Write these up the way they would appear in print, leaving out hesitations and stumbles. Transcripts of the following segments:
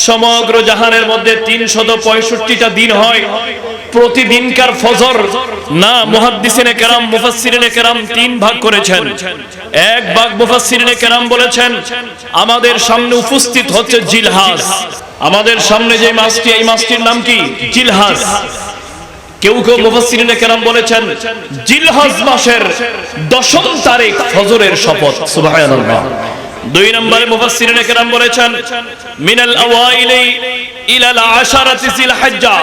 সমগ্র জাহানের মধ্যে 365টা দিন হয়। প্রতিদিনকার ফজর না মুহাদ্দিসিনে কেরাম মুফাসসিরিনে কেরাম 3 ভাগ করেছেন। এক ভাগ মুফাসসিরিনে কেরাম বলেছেন আমাদের সামনে উপস্থিত হচ্ছে জিলহাজ। আমাদের সামনে যে মাসটি, এই মাসটির নাম কি? জিলহাজ। কেউ কেউ মুফাসসিরিনে কেরাম বলেছেন জিলহজ মাসের 10ম তারিখ ফজরের শপথ। সুবহানাল্লাহ। 2 নম্বরে মুফাসসিরিনে কেরাম বলেছেন মিনাল আওয়াইলি ইলাল আশারাতি জিলহজ্জা।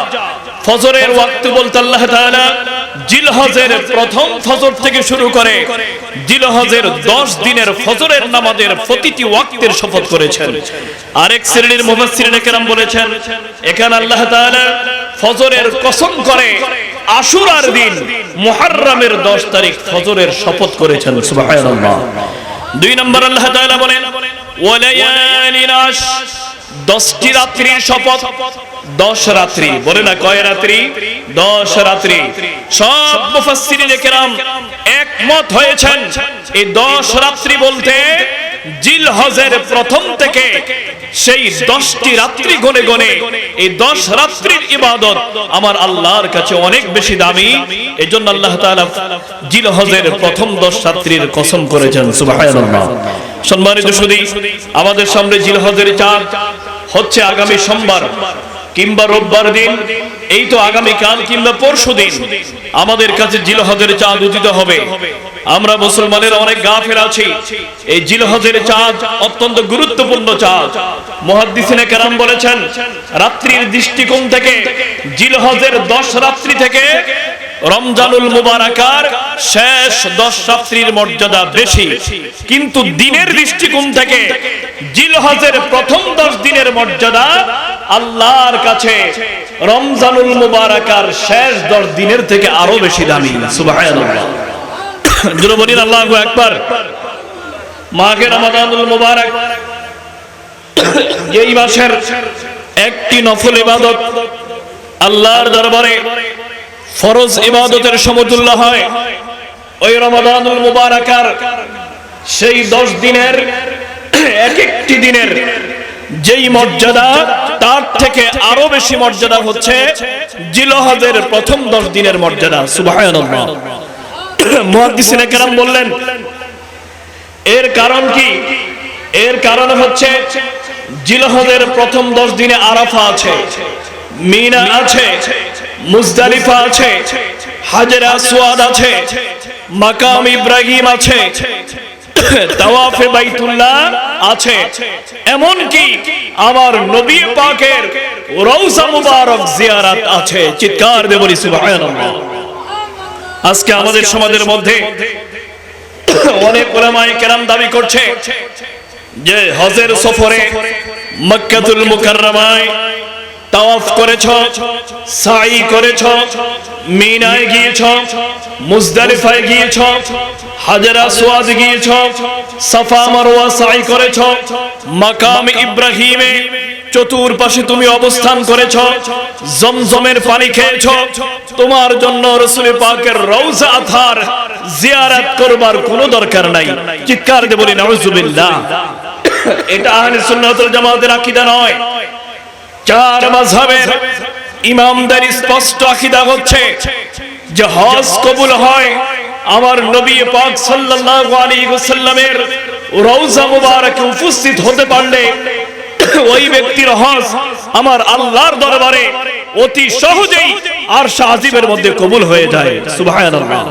ফজরের ওয়াক্ত বলতে আল্লাহ তাআলা জিলহজের প্রথম ফজর থেকে শুরু করে জিলহজের 10 দিনের ফজরের নামাজের প্রতিটি ওয়াক্তের শপথ করেছেন। আরেক শ্রেণীর মুফাসসিরিনে কেরাম বলেছেন এখানে আল্লাহ তাআলা ফজরের কসম করে আশুরার দিন মুহররমের 10 তারিখ ফজরের শপথ করেছেন। সুবহানাল্লাহ। 2 নম্বর আল্লাহ তাআলা বলেন ওয়ালায়ালিন আশ, 10টি রাত্রির শপথ। 10 রাত্রি বলে না, কয় রাত্রি? 10 রাত্রি। সব মুফাসসিরিনে কেরাম একমত হয়েছেন এই 10 রাত্রি বলতে জিলহজের প্রথম থেকে সেই 10টি রাত্রি গনে গনে এই 10 রাত্রির ইবাদত আমার আল্লাহর কাছে অনেক বেশি দামি। এজন্য আল্লাহ তাআলা জিলহজের প্রথম 10 রাত্রির কসম করেছেন। সুবহানাল্লাহ। সম্মানিত সুধী, আমাদের সামনে জিলহজের চাঁদ হচ্ছে আগামী সোমবার কিংবা রোববার দিন। এই তো আগামী কাল কিংবা পরশু দিন আমাদের কাছে জিলহজের চাঁদ উদিত হবে। আমরা মুসলমানের অনেক গাফেল আছি। এই জিলহজের চাঁদ অত্যন্ত গুরুত্বপূর্ণ চাঁদ। মুহাদ্দিসিনে কেরাম বলেছেন রাত্রির দৃষ্টিকোণ থেকে জিলহজের 10 রাত্রি থেকে রমজানুল মুবারাকার শেষ 10 রাত্রির মর্যাদা বেশি, কিন্তু দিনের দৃষ্টিকোণ থেকে জিলহজের প্রথম 10 দিনের মর্যাদা আল্লাহর কাছে রমজানুল মুবারাকার শেষ 10 দিনের থেকে আরো বেশি দামি। সুবহানাল্লাহ। জোরে বলেন আল্লাহু আকবার। মাহে রমাদানুল মুবারক এই মাসের একটি নফল ইবাদত আল্লাহর দরবারে ফরজ ইবাদতের সমতুল্য হয়। ওই রমাদানুল মুবারাকার সেই 10 দিনের এক একটি দিনের যেই মর্যাদা, তার থেকে আরো বেশি মর্যাদা হচ্ছে জিলহজের প্রথম 10 দিনের মর্যাদা। সুবহানাল্লাহ। মুহাদ্দিসিনে কেরাম বললেন এর কারণ কি? এর কারণ হচ্ছে জিলহজের প্রথম 10 দিনে আরাফা আছে, মিনা আছে, মুজদালিফা আছে, হাজরে আসওয়াদ আছে, মাকাম ইব্রাহিম আছে, তাওয়াফে বাইতুল্লাহ আছে, এমন কি আমার নবী পাকের রওজা মুবারক জিয়ারত আছে। চিৎকার দিয়ে বলি সুবহানাল্লাহ। আজকে আমাদের সমাজের মধ্যে অনেক উলামায়ে কেরাম দাবি করছে যে হজের সফরে মক্কাতুল মুকাররমায় তাওয়াফ করেছ, সাই করেছ, মিনায় গিয়েছ, মুজদালিফায় গিয়েছ, হাজরে আসওয়াদ গিয়েছ, সাফা মারওয়া সাই করেছ, মাকাম ইব্রাহিমে চতুর্পাশে তুমি অবস্থান করেছ, জমজমের পানি খেয়েছ, তোমার জন্য রাসূল পাকের রওজা আথার জিয়ারত করবার কোনো দরকার নাই। চিৎকার দিয়ে বলি নাউজুবিল্লাহ। এটা আহলে সুন্নাত ওয়াল জামাতের আকীদা নয়। 4 মাযহাবের ইমামদের স্পষ্ট আকীদা হচ্ছে যে হজ কবুল হয় আমার নবী পাক সাল্লাল্লাহু আলাইহি ওয়াসাল্লামের রওজা মুবারকে উপস্থিত হতে পারলে ওই ব্যক্তির হজ আমার আল্লাহর দরবারে অতি সহজেই আরশ আজিমের মধ্যে কবুল হয়ে যায়। সুবহানাল্লাহ।